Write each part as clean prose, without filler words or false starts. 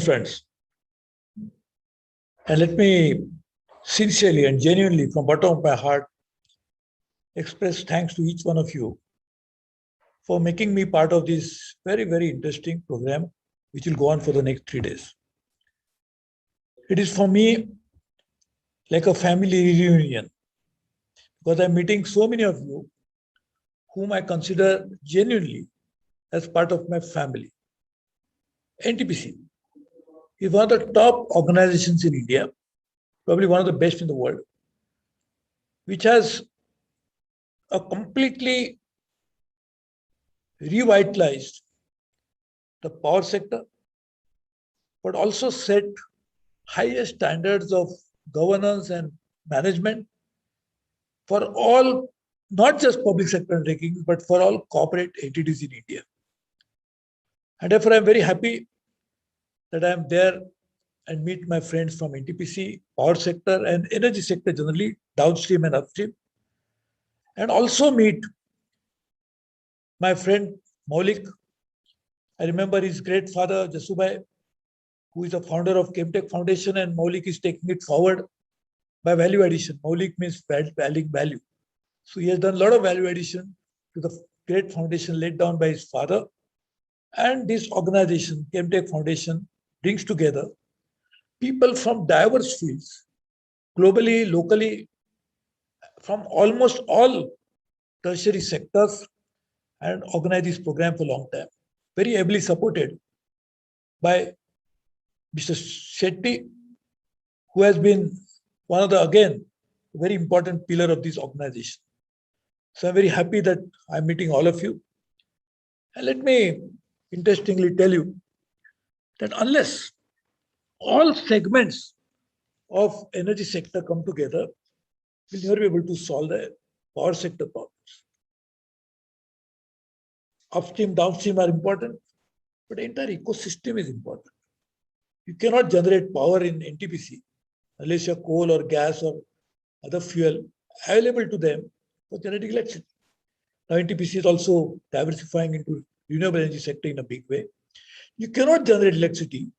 friends, and let me sincerely and genuinely, from the bottom of my heart, express thanks to each one of you for making me part of this very, very interesting program, which will go on for the next 3 days. It is for me like a family reunion because I'm meeting so many of you whom I consider genuinely as part of my family. NTPC is one of the top organizations in India, probably one of the best in the world, which has a completely revitalized the power sector, but also set highest standards of governance and management for all, not just public sector undertakings, but for all corporate entities in India. And therefore, I'm very happy that I'm there and meet my friends from NTPC, power sector, and energy sector generally, downstream and upstream, and also meet my friend Maulik. I remember his great father, Jasubai, who is the founder of Chemtech Foundation, and Maulik is taking it forward by value addition. Maulik means adding value. So he has done a lot of value addition to the great foundation laid down by his father. And this organization, Chemtech Foundation, brings together people from diverse fields, globally, locally, from almost all tertiary sectors, and organize this program for a long time. Very ably supported by Mr. Shetty, who has been one of the, again, very important pillar of this organization. So I'm very happy that I'm meeting all of you. And let me interestingly tell you that unless all segments of energy sector come together, we'll never be able to solve the power sector problems. Upstream, downstream are important, but the entire ecosystem is important. You cannot generate power in NTPC unless you have coal or gas or other fuel available to them for generating electricity. Now NTPC is also diversifying into renewable energy sector in a big way. You cannot generate electricity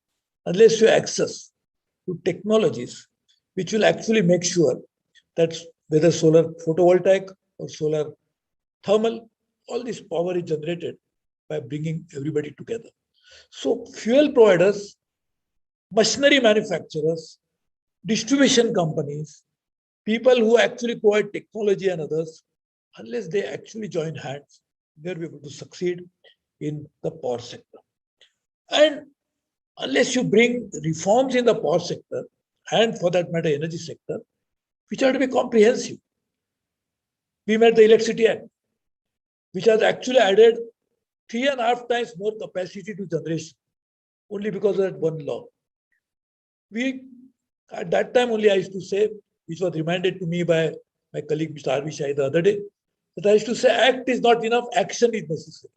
unless you have access to technologies which will actually make sure that whether solar photovoltaic or solar thermal, all this power is generated by bringing everybody together. So fuel providers, machinery manufacturers, distribution companies, people who actually provide technology and others, unless they actually join hands, they'll be able to succeed in the power sector. And unless you bring reforms in the power sector, and for that matter, energy sector, which are to be comprehensive. We made the Electricity Act, which has actually added 3.5 times more capacity to generation, only because of that one law. We, at that time only I used to say, which was reminded to me by my colleague Mr. R.V. Shai the other day, that I used to say act is not enough, action is necessary.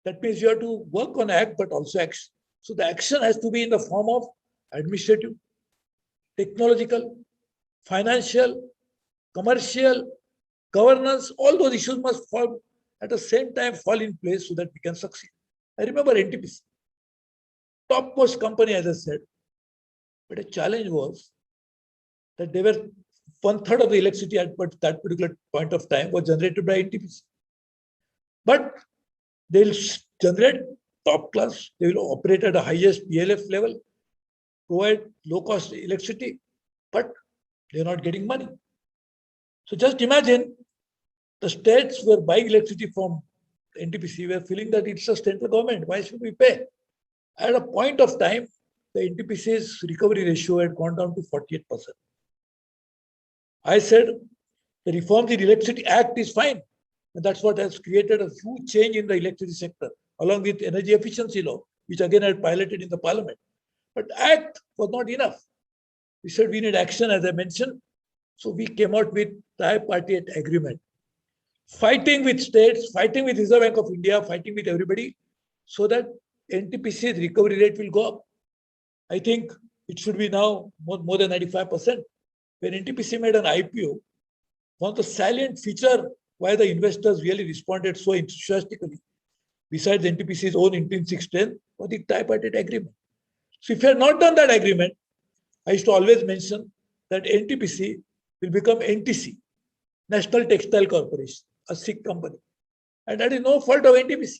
That means you have to work on act, but also action. So the action has to be in the form of administrative, technological, financial, commercial, governance. All those issues must fall at the same time, fall in place so that we can succeed. I remember NTPC, topmost company, as I said, but a challenge was that they were 1/3 of the electricity at that particular point of time was generated by NTPC. But they'll generate top class, they will operate at the highest PLF level, provide low-cost electricity, but they're not getting money. So just imagine the states were buying electricity from NTPC, were feeling that it's a central government, why should we pay? At a point of time, the NTPC's recovery ratio had gone down to 48%. I said, the reforms in Electricity Act is fine. And that's what has created a huge change in the electricity sector, along with energy efficiency law, which again I had piloted in the parliament. But Act was not enough. We said we need action, as I mentioned. So we came out with tripartite agreement, fighting with states, fighting with Reserve Bank of India, fighting with everybody, so that NTPC's recovery rate will go up. I think it should be now more than 95%. When NTPC made an IPO, one of the salient feature why the investors really responded so enthusiastically, besides NTPC's own intrinsic strength, was the tripartite agreement. So if you had not done that agreement, I used to always mention that NTPC will become NTC, National Textile Corporation, a Sikh company. And that is no fault of NTPC.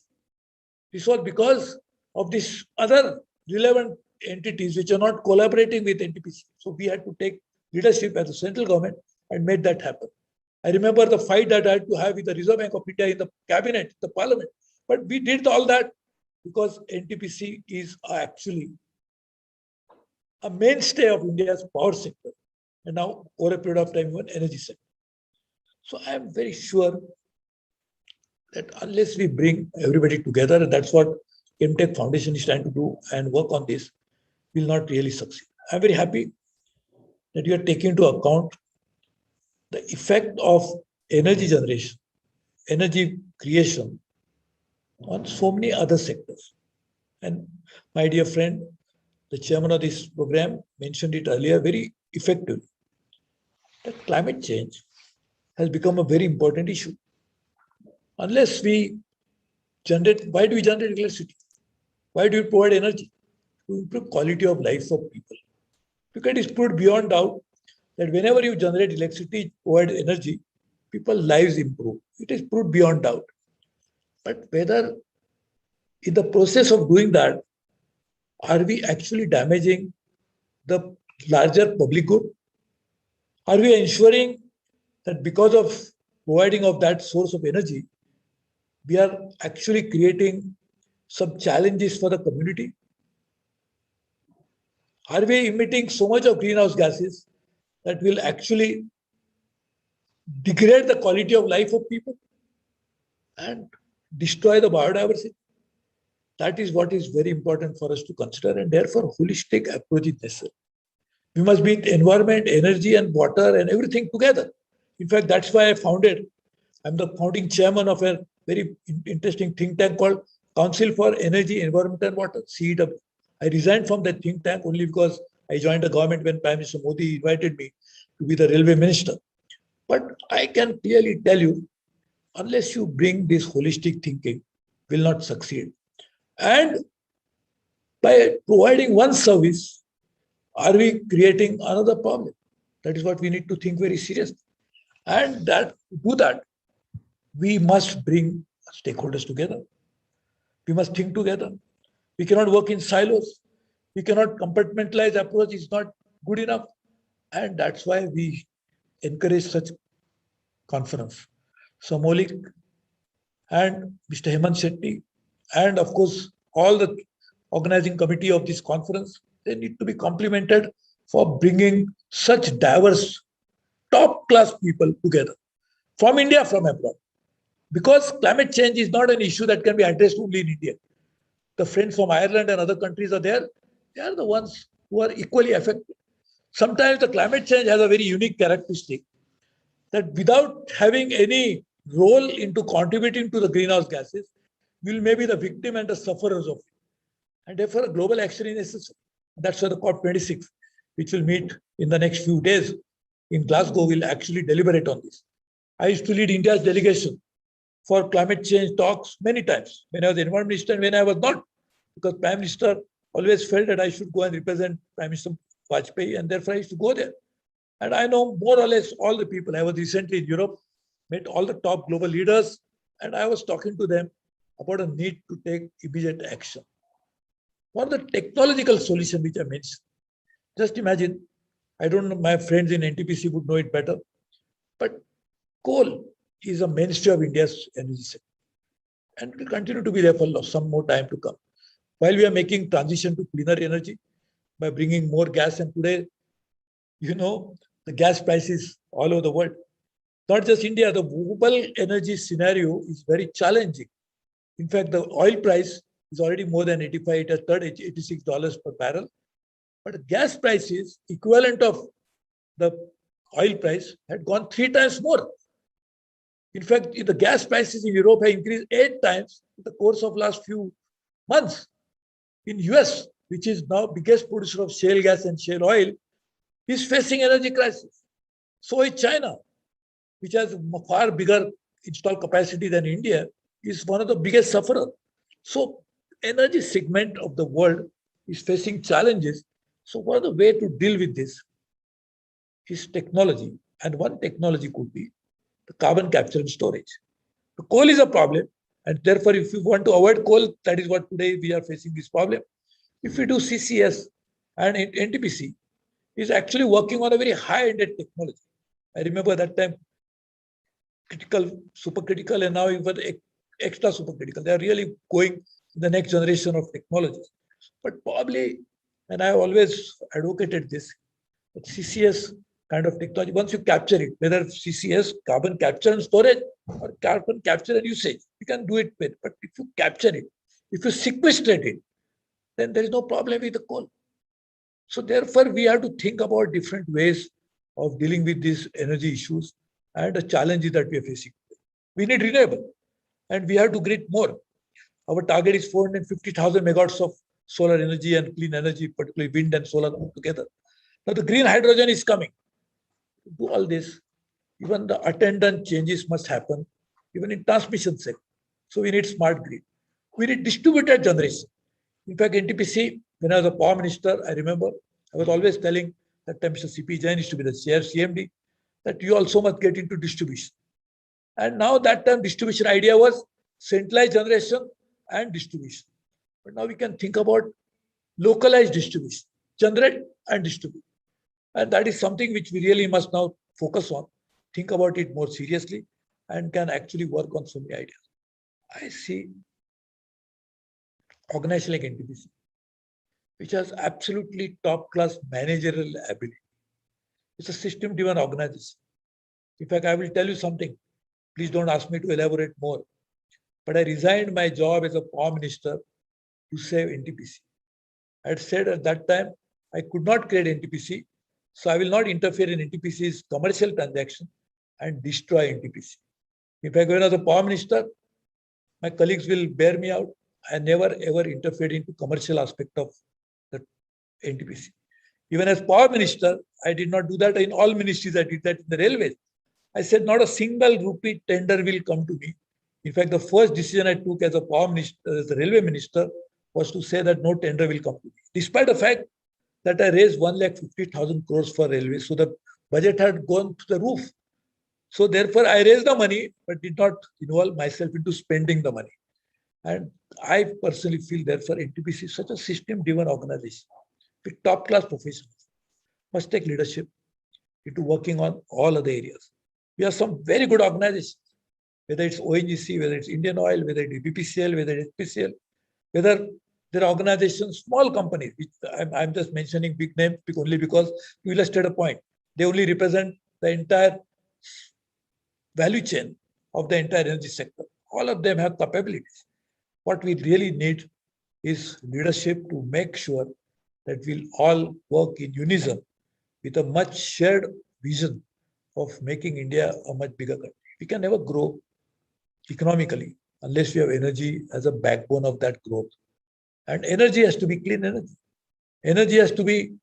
This was because of these other relevant entities which are not collaborating with NTPC. So we had to take leadership as a central government and made that happen. I remember the fight that I had to have with the Reserve Bank of India in the cabinet, the parliament. But we did all that because NTPC is actually a mainstay of India's power sector, and now over a period of time, even energy sector. So I am very sure that unless we bring everybody together, and that's what MTech Foundation is trying to do and work on this, will not really succeed. I'm very happy that you are taking into account the effect of energy generation, energy creation on so many other sectors. And my dear friend, the chairman of this program mentioned it earlier very effectively, that climate change has become a very important issue. Unless we generate, why do we generate electricity? Why do we provide energy? To improve quality of life of people. Because it is proved beyond doubt that whenever you generate electricity, provide energy, people's lives improve. It is proved beyond doubt. But whether in the process of doing that, are we actually damaging the larger public good? Are we ensuring that because of providing of that source of energy, we are actually creating some challenges for the community? Are we emitting so much of greenhouse gases that will actually degrade the quality of life of people and destroy the biodiversity? That is what is very important for us to consider, and therefore holistic approach is necessary. We must be environment, energy, and water and everything together. In fact, that's why I'm the founding chairman of a very interesting think tank called Council for Energy, Environment and Water, CEW. I resigned from that think tank only because I joined the government when Prime Minister Modi invited me to be the railway minister. But I can clearly tell you, unless you bring this holistic thinking, will not succeed. And by providing one service, are we creating another problem? That is what we need to think very seriously. And that to do that, we must bring stakeholders together. We must think together. We cannot work in silos. We cannot compartmentalize approach. It's not good enough. And that's why we encourage such conference. So Maulik and Mr. Hemant Shetty, and of course, all the organizing committee of this conference, they need to be complimented for bringing such diverse, top-class people together from India, from abroad. Because climate change is not an issue that can be addressed only in India. The friends from Ireland and other countries are there. They are the ones who are equally affected. Sometimes the climate change has a very unique characteristic that without having any role into contributing to the greenhouse gases, we may be the victim and the sufferers of it. And therefore, a global action is necessary. That's why the COP26, which will meet in the next few days in Glasgow, will actually deliberate on this. I used to lead India's delegation for climate change talks many times when I was the environment minister and when I was not, because Prime Minister always felt that I should go and represent Prime Minister Vajpayee, and therefore I used to go there. And I know more or less all the people. I was recently in Europe, met all the top global leaders, and I was talking to them about a need to take immediate action. For the technological solution which I mentioned, just imagine, I don't know, my friends in NTPC would know it better, but coal is a mainstay of India's energy sector and will continue to be there for some more time to come. While we are making transition to cleaner energy by bringing more gas, and today, the gas prices all over the world, not just India, the global energy scenario is very challenging. In fact, the oil price is already more than 85, it has touched $86 per barrel. But the gas prices, equivalent of the oil price, had gone 3 times more. In fact, the gas prices in Europe have increased 8 times in the course of last few months. In US, which is now biggest producer of shale gas and shale oil, is facing energy crisis. So is China, which has far bigger installed capacity than India, is one of the biggest sufferers. So energy segment of the world is facing challenges. So what are the way to deal with this is technology. And one technology could be the carbon capture and storage. The coal is a problem. And therefore, if you want to avoid coal, that is what today we are facing this problem. If we do CCS and NTPC is actually working on a very high-ended technology. I remember that time critical, supercritical, and now even extra supercritical. They are really going to the next generation of technologies. But probably, and I always advocated this, that CCS kind of technology, once you capture it, whether CCS, carbon capture and storage, or carbon capture and usage, you can do it with. But if you capture it, if you sequestrate it, then there is no problem with the coal. So therefore, we have to think about different ways of dealing with these energy issues and the challenges that we are facing. We need renewable, and we have to grid more. Our target is 450,000 megawatts of solar energy and clean energy, particularly wind and solar together. Now the green hydrogen is coming. To do all this, even the attendant changes must happen, even in transmission sector. So we need smart grid. We need distributed generation. In fact, NTPC, when I was a power minister, I remember I was always telling that time Mr. CP Jain used to be the chair, CMD, that you also must get into distribution. And now that time distribution idea was centralized generation and distribution. But now we can think about localized distribution, generate and distribute. And that is something which we really must now focus on, think about it more seriously, and can actually work on so many ideas. I see organization like NTPC, which has absolutely top-class managerial ability. It's a system-driven organization. In fact, I will tell you something. Please don't ask me to elaborate more. But I resigned my job as a power minister to save NTPC. I had said at that time, I could not create NTPC, so I will not interfere in NTPC's commercial transaction and destroy NTPC. In fact, when I was a power minister, my colleagues will bear me out. I never ever interfered into commercial aspect of the NTPC. Even as power minister, I did not do that in all ministries. I did that in the railways. I said not a single rupee tender will come to me. In fact, the first decision I took as a power minister, as a railway minister, was to say that no tender will come to me. Despite the fact that I raised 1,50,000 crores for railways, so the budget had gone to the roof. So therefore, I raised the money, but did not involve myself into spending the money. And I personally feel, therefore, NTPC is such a system-driven organization with top-class professionals, must take leadership into working on all other areas. We have some very good organizations, whether it's ONGC, whether it's Indian Oil, whether it's BPCL, whether it's HPCL, whether there are organizations, small companies, which I'm just mentioning big names only because to illustrate a point. They only represent the entire value chain of the entire energy sector. All of them have capabilities. What we really need is leadership to make sure that we'll all work in unison with a much shared vision of making India a much bigger country. We can never grow economically unless we have energy as a backbone of that growth. And energy has to be clean energy. Energy has to be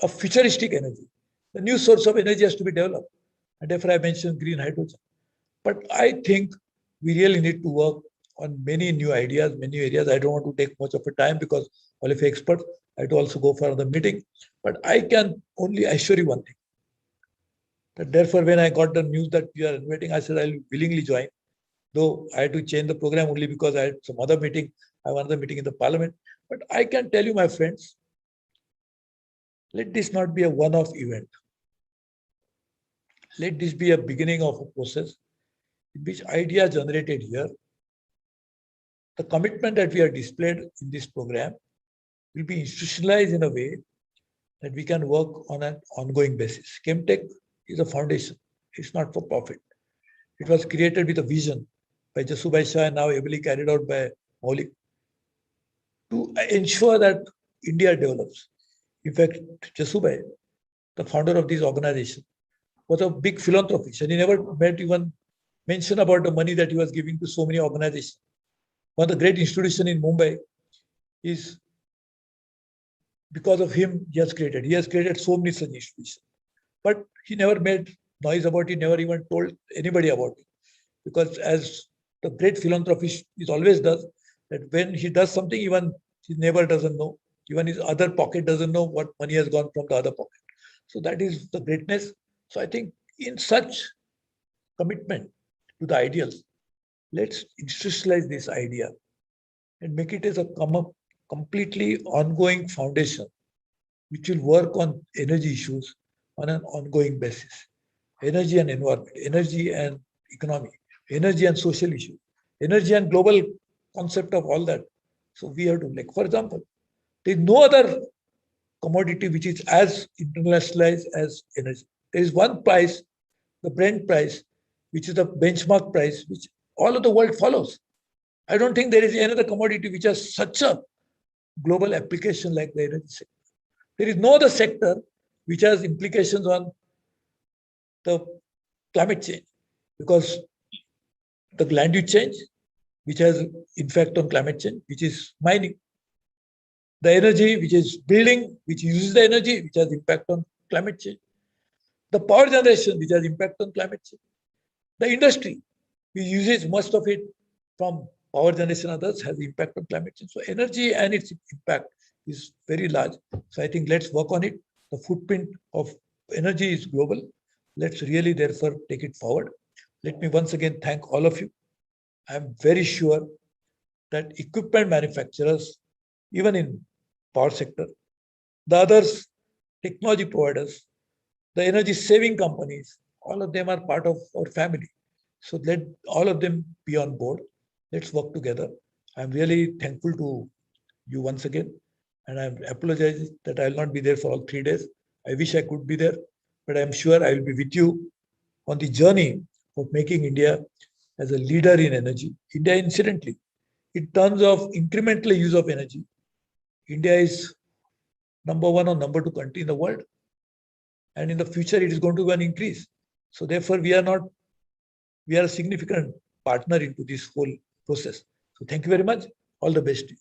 a futuristic energy. The new source of energy has to be developed. And therefore, I mentioned green hydrogen. But I think we really need to work on many new ideas, many areas. I don't want to take much of a time because all of you experts, I had to also go for another meeting. But I can only assure you one thing. That therefore, when I got the news that you are inviting, I said I'll willingly join. Though I had to change the program only because I had some other meeting. I have another meeting in the parliament. But I can tell you, my friends, let this not be a one-off event. Let this be a beginning of a process in which ideas generated here, the commitment that we are displayed in this program will be institutionalized in a way that we can work on an ongoing basis. Chemtech is a foundation. It's not for profit. It was created with a vision by Jasubhai Shah and now ably carried out by Maulik to ensure that India develops. In fact, Jasubhai, the founder of this organization, was a big philanthropist and he never made even mention about the money that he was giving to so many organizations. One of the great institutions in Mumbai is because of him, he has created so many such institutions. But he never made noise about it, never even told anybody about it. Because as the great philanthropist is always does, that when he does something, even his neighbor doesn't know. Even his other pocket doesn't know what money has gone from the other pocket. So that is the greatness. So I think in such commitment to the ideals, let's institutionalize this idea and make it as a completely ongoing foundation which will work on energy issues on an ongoing basis. Energy and environment, energy and economy, energy and social issues, energy and global concept of all that. So we have to, like, for example, there is no other commodity which is as internationalized as energy. There is one price, the Brent price, which is the benchmark price, which all of the world follows. I don't think there is another commodity which has such a global application like the energy sector. There is no other sector which has implications on the climate change, because the land use change, which has effect on climate change, which is mining, the energy, which is building, which uses the energy, which has impact on climate change, the power generation, which has impact on climate change, the industry, which uses most of it from power generation, others has impact on climate change. So energy and its impact is very large. So I think let's work on it. The footprint of energy is global. Let's really therefore take it forward. Let me once again thank all of you. I'm very sure that equipment manufacturers, even in power sector, the others, technology providers, the energy saving companies, all of them are part of our family. So let all of them be on board. Let's work together. I'm really thankful to you once again. And I apologize that I will not be there for all 3 days. I wish I could be there, but I'm sure I will be with you on the journey of making India as a leader in energy. India, incidentally, in terms of incremental use of energy, India is number 1 or number 2 country in the world. And in the future, it is going to be an increase. So therefore, we are a significant partner into this whole process. So thank you very much. All the best to you.